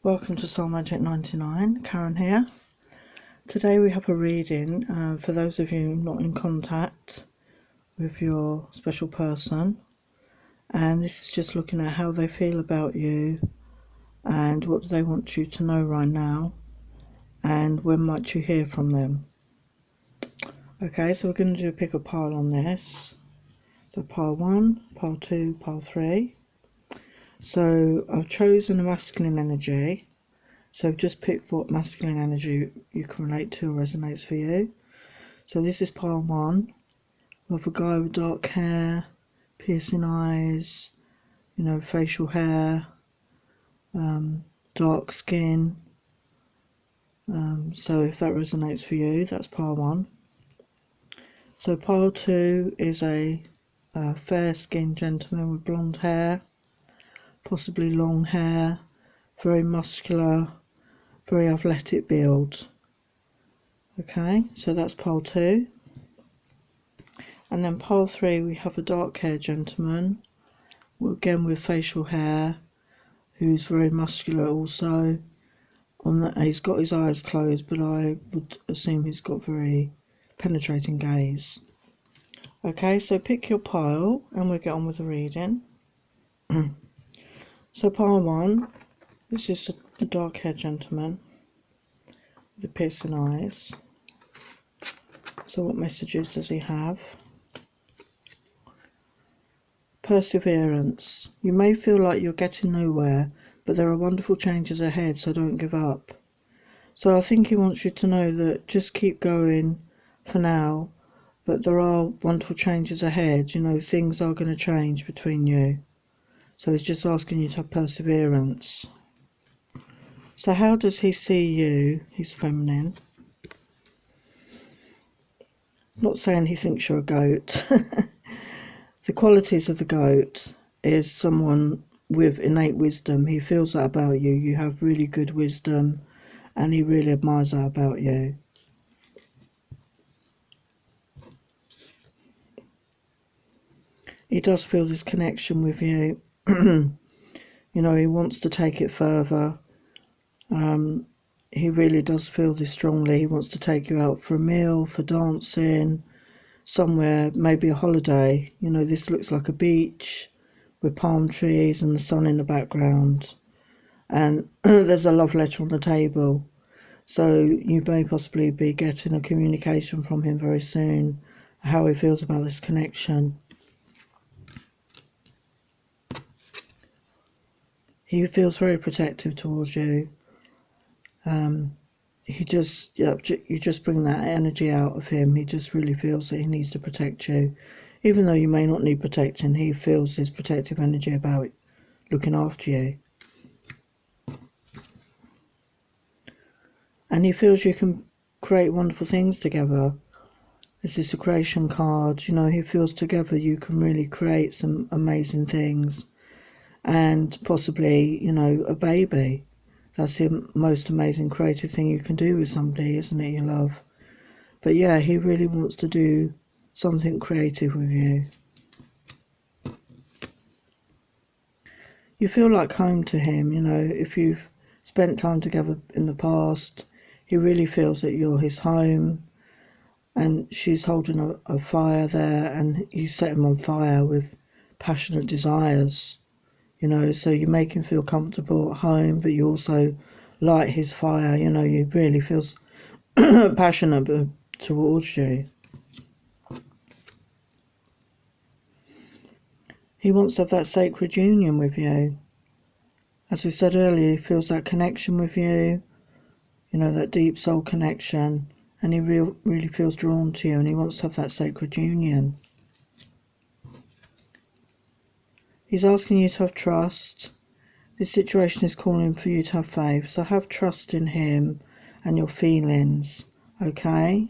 Welcome to Soul Magic 99, Karen here. Today we have a reading for those of you not in contact with your special person, and this is just looking at how they feel about you and what do they want you to know right now and when might you hear from them. Okay, so we're going to do a pick a pile on this. So pile 1, pile 2, pile 3. So I've chosen a masculine energy. So just pick what masculine energy you can relate to or resonates for you. So this is pile 1. We have a guy with dark hair, piercing eyes, facial hair, dark skin. So if that resonates for you, that's pile 1. So pile 2 is a fair-skinned gentleman with blonde hair, possibly long hair, very muscular, very athletic build. Okay, so that's pile 2. And then pile 3, we have a dark-haired gentleman, again with facial hair, who's very muscular also. He's got his eyes closed, but I would assume he's got very penetrating gaze. Okay, so pick your pile and we'll get on with the reading. So pile 1, this is a dark-haired gentleman with the piercing eyes. So what messages does he have? Perseverance. You may feel like you're getting nowhere, but there are wonderful changes ahead, so don't give up. So I think he wants you to know that just keep going for now, but there are wonderful changes ahead. Things are going to change between you. So he's just asking you to have perseverance. So how does he see you? He's feminine. Not saying he thinks you're a goat. The qualities of the goat is someone with innate wisdom. He feels that about you. You have really good wisdom, and he really admires that about you. He does feel this connection with you. He wants to take it further. He really does feel this strongly. He wants to take you out for a meal, for dancing, somewhere, maybe a holiday. This looks like a beach with palm trees and the sun in the background. And there's a love letter on the table. So you may possibly be getting a communication from him very soon, how he feels about this connection. He feels very protective towards you. You just bring that energy out of him. He just really feels that he needs to protect you. Even though you may not need protecting, he feels his protective energy about looking after you. And he feels you can create wonderful things together. This is a creation card. He feels together you can really create some amazing things. And possibly, a baby. That's the most amazing creative thing you can do with somebody, isn't it, you love? But yeah, he really wants to do something creative with you. You feel like home to him, if you've spent time together in the past. He really feels that you're his home, and she's holding a fire there, and you set him on fire with passionate desires. So you make him feel comfortable at home, but you also light his fire. He really feels passionate towards you. He wants to have that sacred union with you. As we said earlier, he feels that connection with you, that deep soul connection, and he really feels drawn to you, and he wants to have that sacred union. He's asking you to have trust. This situation is calling for you to have faith, so have trust in him and your feelings, okay?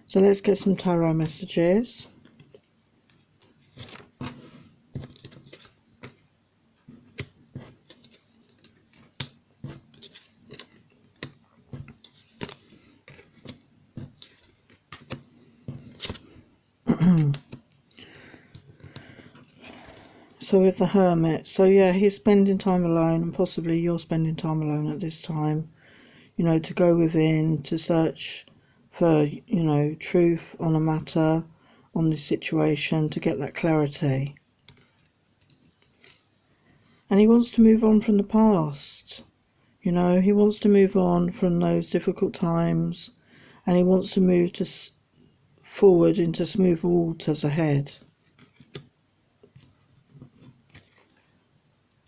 So let's get some tarot messages. So with the Hermit, so yeah, he's spending time alone, and possibly you're spending time alone at this time, you know, to go within, to search for, you know, truth on a matter, on this situation, to get that clarity. And he wants to move on from the past. You know, he wants to move on from those difficult times, and he wants to move to forward into smooth waters ahead.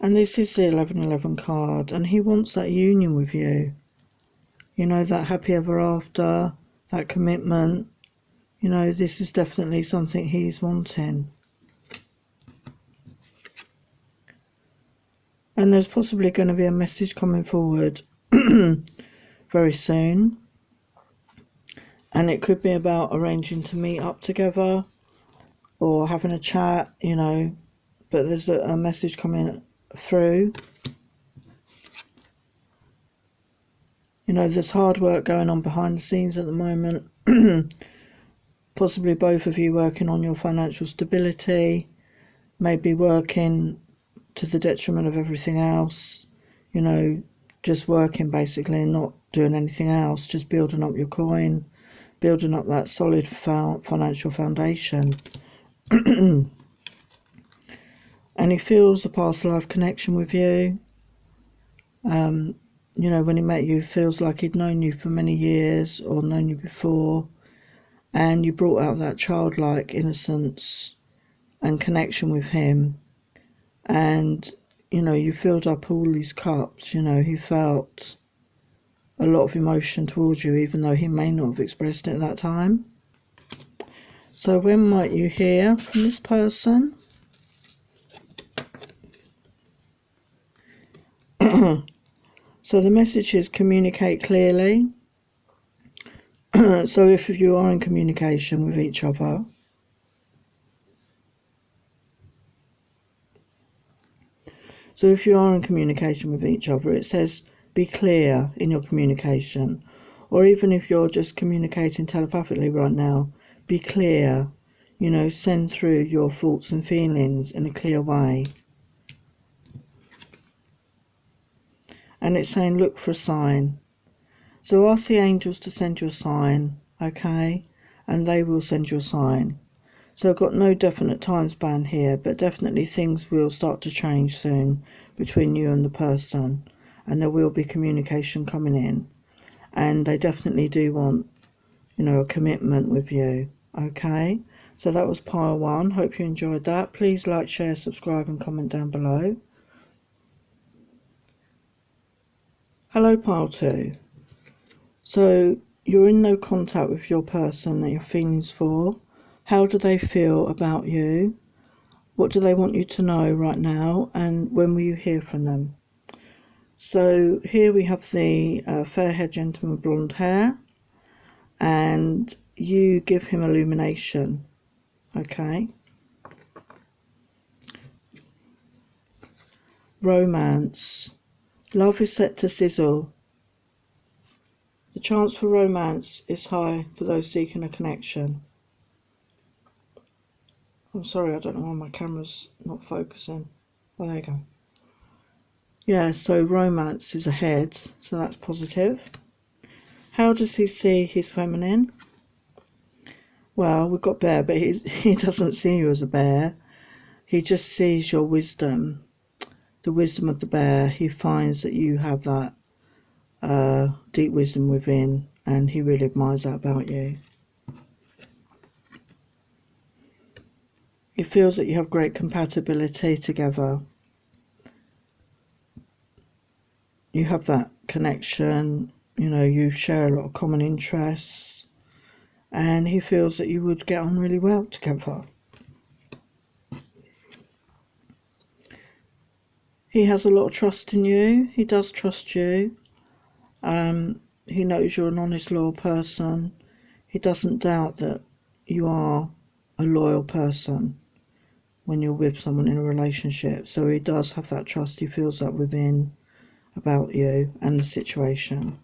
And this is the 1111 card, and he wants that union with you. You know, that happy ever after, that commitment. You know, this is definitely something he's wanting. And there's possibly going to be a message coming forward very soon. And it could be about arranging to meet up together or having a chat, you know. But there's a message coming through. You know, there's hard work going on behind the scenes at the moment. Possibly both of you working on your financial stability, maybe working to the detriment of everything else, you know, just working basically and not doing anything else, just building up your coin, building up that solid financial foundation. And he feels a past life connection with you. You know, when he met you, feels like he'd known you for many years or known you before, and you brought out that childlike innocence and connection with him. And, you know, you filled up all these cups. You know, he felt a lot of emotion towards you, even though he may not have expressed it at that time. So when might you hear from this person? So the message is communicate clearly. So if you are in communication with each other, it says be clear in your communication. Or even if you're just communicating telepathically right now, be clear. You know, send through your thoughts and feelings in a clear way. And it's saying look for a sign. So ask the angels to send you a sign, okay? And they will send you a sign. So I've got no definite time span here, but definitely things will start to change soon between you and the person. And there will be communication coming in. And they definitely do want, you know, a commitment with you, okay? So that was pile 1. Hope you enjoyed that. Please like, share, subscribe and comment down below. Hello, pile 2. So you're in no contact with your person that your feelings for. How do they feel about you? What do they want you to know right now? And when will you hear from them? So here we have the fair-haired gentleman with blonde hair. And you give him illumination. Okay. Romance. Love is set to sizzle. The chance for romance is high for those seeking a connection. I'm sorry, I don't know why my camera's not focusing. Oh, there you go. Yeah, so romance is ahead, so that's positive. How does he see his feminine? Well, we've got bear, but he doesn't see you as a bear. He just sees your wisdom, the wisdom of the bear. He finds that you have that deep wisdom within, and he really admires that about you. He feels that you have great compatibility together. You have that connection, you know, you share a lot of common interests, and he feels that you would get on really well together. He has a lot of trust in you. He does trust you. He knows you're an honest, loyal person. He doesn't doubt that you are a loyal person when you're with someone in a relationship. So he does have that trust. He feels that within about you and the situation.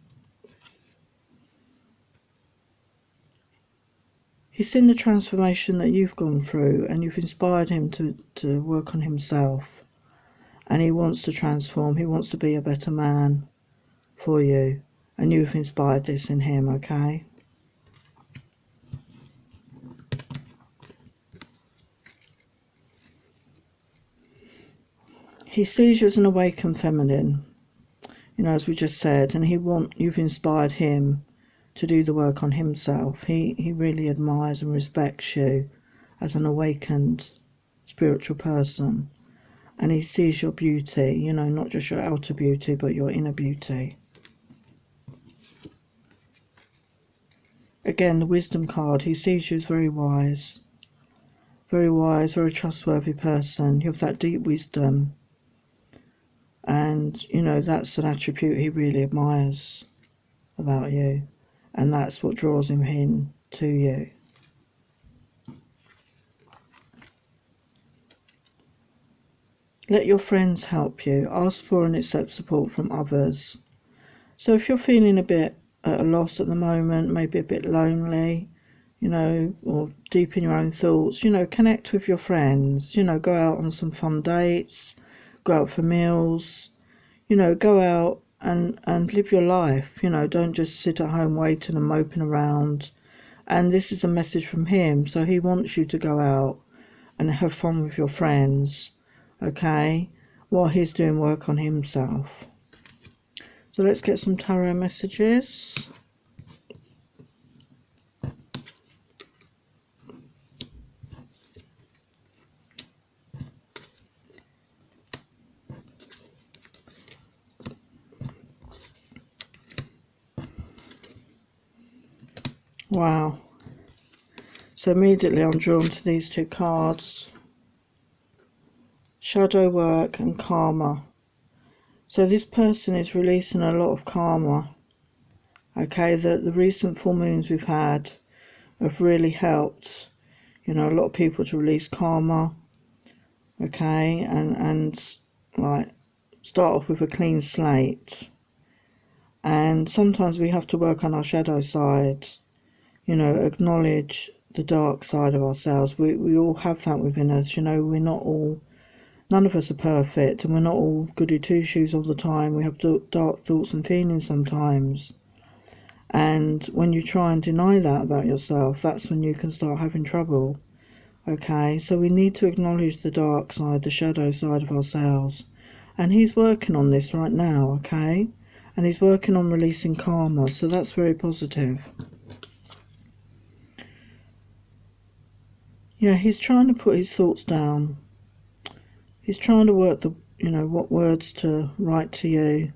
He's seen the transformation that you've gone through, and you've inspired him to work on himself. And he wants to transform. He wants to be a better man for you. And you've inspired this in him, okay? He sees you as an awakened feminine, you know, as we just said, and you've inspired him to do the work on himself. He really admires and respects you as an awakened spiritual person. And he sees your beauty, you know, not just your outer beauty, but your inner beauty. Again, the wisdom card, he sees you as very wise, very trustworthy person. You have that deep wisdom. And, you know, that's an attribute he really admires about you. And that's what draws him in to you. Let your friends help you. Ask for and accept support from others. So if you're feeling a bit at a loss at the moment, maybe a bit lonely, you know, or deep in your own thoughts, you know, connect with your friends, you know, go out on some fun dates, go out for meals, you know, go out and live your life, you know, don't just sit at home waiting and moping around. And this is a message from him, so he wants you to go out and have fun with your friends, okay, while he's doing work on himself. So let's get some tarot messages. Wow. So immediately I'm drawn to these two cards. Shadow work and karma. So this person is releasing a lot of karma. Okay, the recent full moons we've had have really helped, you know, a lot of people to release karma. Okay, and like start off with a clean slate. And sometimes we have to work on our shadow side, you know, acknowledge the dark side of ourselves. We all have that within us, you know, none of us are perfect, and we're not all goody two-shoes all the time. We have dark thoughts and feelings sometimes. And when you try and deny that about yourself, that's when you can start having trouble. Okay, so we need to acknowledge the dark side, the shadow side of ourselves. And he's working on this right now, okay? And he's working on releasing karma, so that's very positive. Yeah, he's trying to put his thoughts down. He's trying to work what words to write to you.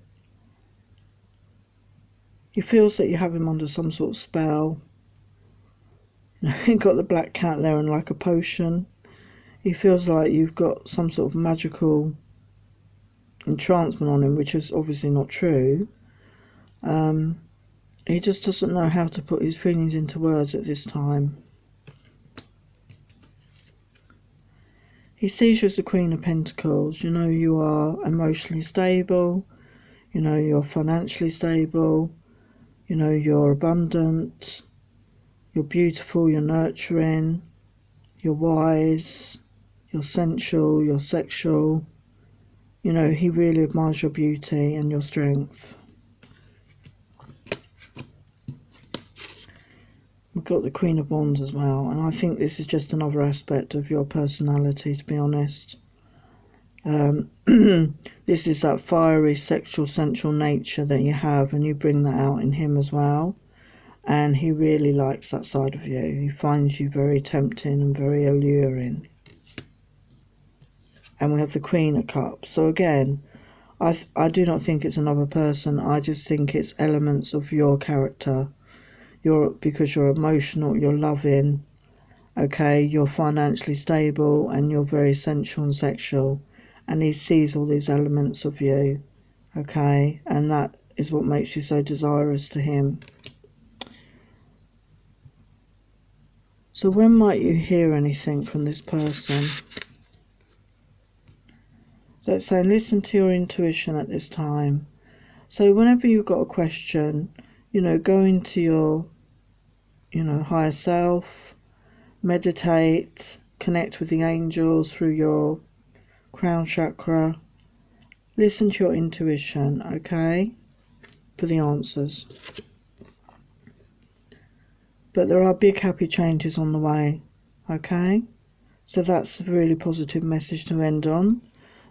He feels that you have him under some sort of spell. You've got the black cat there and like a potion. He feels like you've got some sort of magical entrancement on him, which is obviously not true. He just doesn't know how to put his feelings into words at this time. He sees you as the Queen of Pentacles. You know, you are emotionally stable. You know, you're financially stable. You know, you're abundant. You're beautiful. You're nurturing. You're wise. You're sensual. You're sexual. You know, he really admires your beauty and your strength. We've got the Queen of Wands as well, and I think this is just another aspect of your personality, to be honest. This is that fiery, sexual, sensual nature that you have, and you bring that out in him as well. And he really likes that side of you. He finds you very tempting and very alluring. And we have the Queen of Cups. So again, I do not think it's another person. I just think it's elements of your character. Because you're emotional, you're loving, okay, you're financially stable, and you're very sensual and sexual, and he sees all these elements of you, okay, and that is what makes you so desirous to him. So when might you hear anything from this person? So it's saying listen to your intuition at this time. So whenever you've got a question, you know, go into your higher self, meditate, connect with the angels through your crown chakra. Listen to your intuition, okay, for the answers. But there are big happy changes on the way, okay? So that's a really positive message to end on.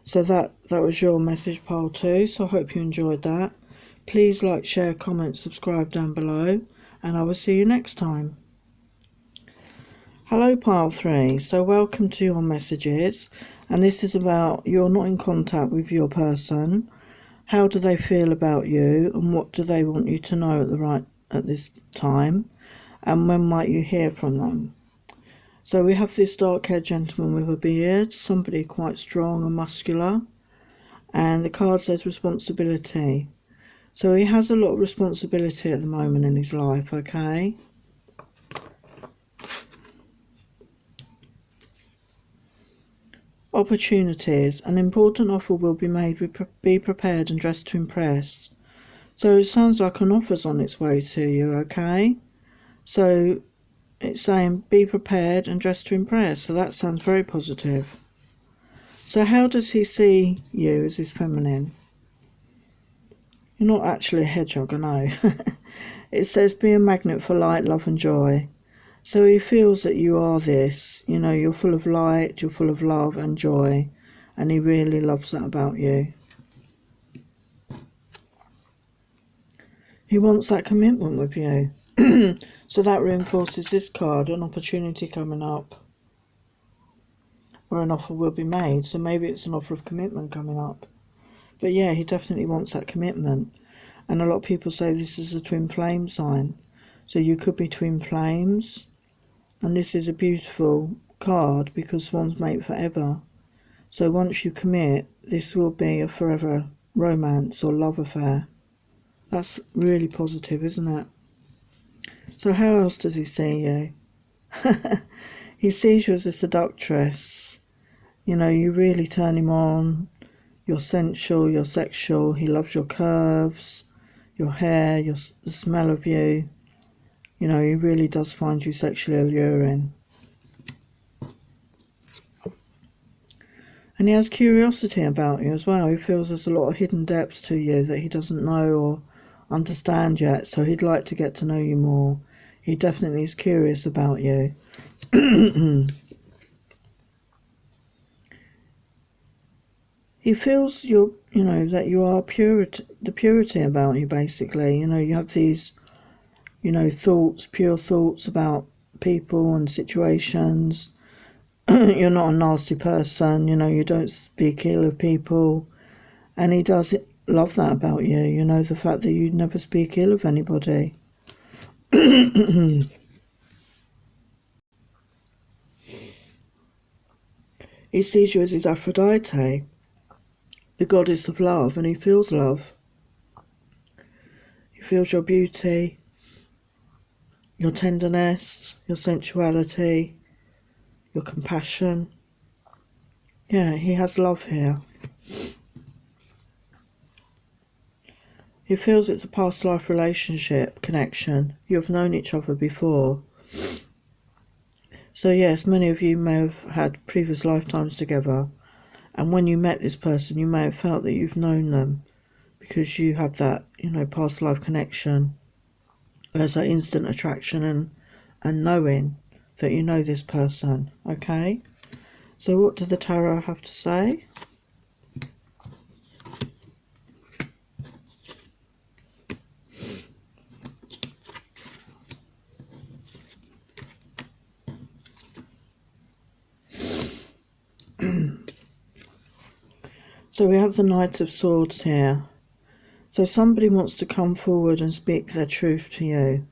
So that was your message pile 2, so I hope you enjoyed that. Please like, share, comment, subscribe down below, and I will see you next time. Hello pile 3, so welcome to your messages, and this is about you're not in contact with your person. How do they feel about you, and what do they want you to know at this time, and when might you hear from them? So we have this dark-haired gentleman with a beard, somebody quite strong and muscular, and the card says responsibility. So he has a lot of responsibility at the moment in his life, okay? Opportunities. An important offer will be made. Be prepared and dressed to impress. So it sounds like an offer's on its way to you, okay? So it's saying be prepared and dressed to impress. So that sounds very positive. So how does he see you as his feminine? You're not actually a hedgehog, I know. It says be a magnet for light, love and joy. So he feels that you are this, you know, you're full of light, you're full of love and joy, and he really loves that about you. He wants that commitment with you. So that reinforces this card, an opportunity coming up where an offer will be made. So maybe it's an offer of commitment coming up. But yeah, he definitely wants that commitment. And a lot of people say this is a twin flame sign. So you could be twin flames. And this is a beautiful card because swans mate forever. So once you commit, this will be a forever romance or love affair. That's really positive, isn't it? So how else does he see you? He sees you as a seductress. You know, you really turn him on. You're sensual, you're sexual. He loves your curves, your hair, the smell of you. You know, he really does find you sexually alluring. And he has curiosity about you as well. He feels there's a lot of hidden depths to you that he doesn't know or understand yet. So he'd like to get to know you more. He definitely is curious about you. He feels that you are the purity about you, basically. You know, you have these thoughts, pure thoughts about people and situations. You're not a nasty person, you don't speak ill of people. And he does love that about you, the fact that you never speak ill of anybody. He sees you as his Aphrodite, the goddess of love, and he feels love. He feels your beauty, your tenderness, your sensuality, your compassion. Yeah, he has love here. He feels it's a past life relationship connection. You have known each other before. So yes, many of you may have had previous lifetimes together. And when you met this person, you may have felt that you've known them because you had that, past life connection. There's that instant attraction and knowing that you know this person, okay? So what do the tarot have to say? So we have the Knight of Swords here. So somebody wants to come forward and speak their truth to you.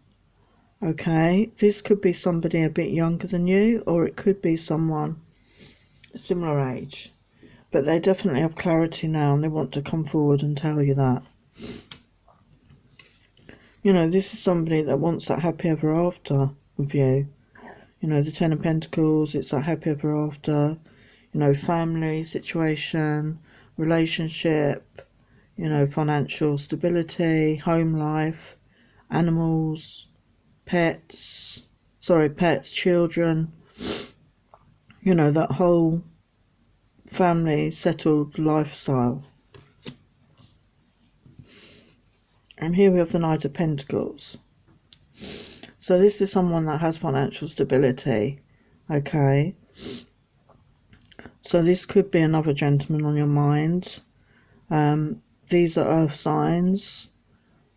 Okay, this could be somebody a bit younger than you, or it could be someone a similar age. But they definitely have clarity now and they want to come forward and tell you that. This is somebody that wants that happy ever after with you. The Ten of Pentacles, it's that happy ever after. Family situation, relationship, financial stability, home life, animals, pets, children. you know, that whole family settled lifestyle. And here we have the Knight of Pentacles. So this is someone that has financial stability, okay? So this could be another gentleman on your mind. These are earth signs,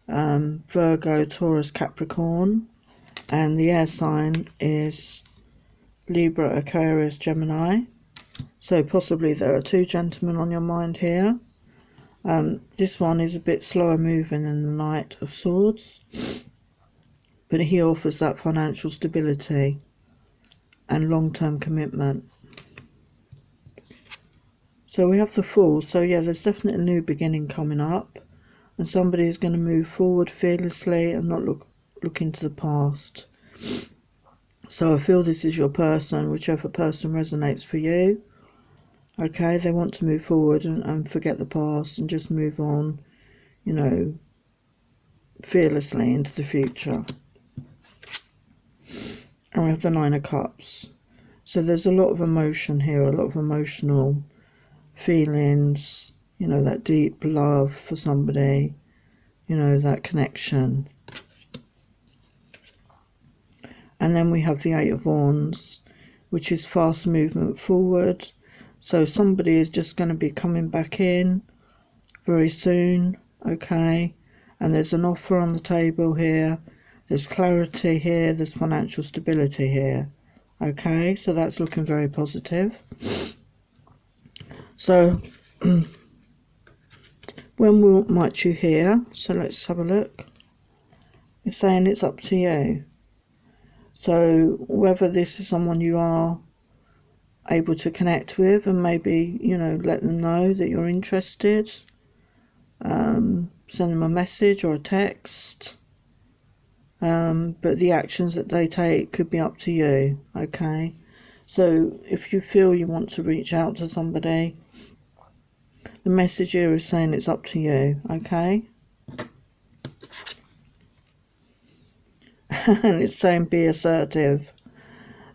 Virgo, Taurus, Capricorn, and the air sign is Libra, Aquarius, Gemini. So possibly there are two gentlemen on your mind here. This one is a bit slower moving than the Knight of Swords, but he offers that financial stability and long-term commitment. So we have the Fool. So yeah, there's definitely a new beginning coming up, and somebody is going to move forward fearlessly and not look into the past. So I feel this is your person, whichever person resonates for you. Okay, they want to move forward and forget the past and just move on, you know, fearlessly into the future. And we have the Nine of Cups. So there's a lot of emotion here, a lot of emotional feelings, you know, that deep love for somebody, you know, that connection. And then we have the Eight of Wands, which is fast movement forward. So somebody is just going to be coming back in very soon, okay? And there's an offer on the table here. There's clarity here. There's financial stability here, okay? So that's looking very positive. So when might you hear? So let's have a look. It's saying it's up to you. So whether this is someone you are able to connect with and maybe, you know, let them know that you're interested, send them a message or a text, but the actions that they take could be up to you, okay? So if you feel you want to reach out to somebody, the message here is saying it's up to you, okay? And it's saying be assertive.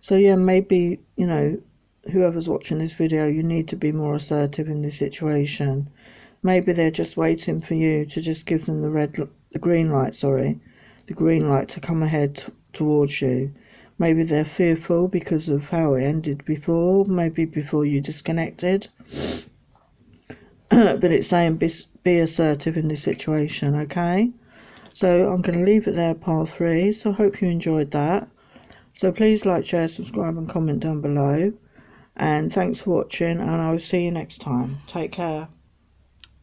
So yeah, maybe, you know, whoever's watching this video, you need to be more assertive in this situation. Maybe they're just waiting for you to just give them the green light to come ahead towards you. Maybe they're fearful because of how it ended before, maybe before you disconnected. But it's saying be assertive in this situation, okay? So I'm going to leave it there, part 3. So I hope you enjoyed that. So please like, share, subscribe and comment down below. And thanks for watching, and I will see you next time. Take care.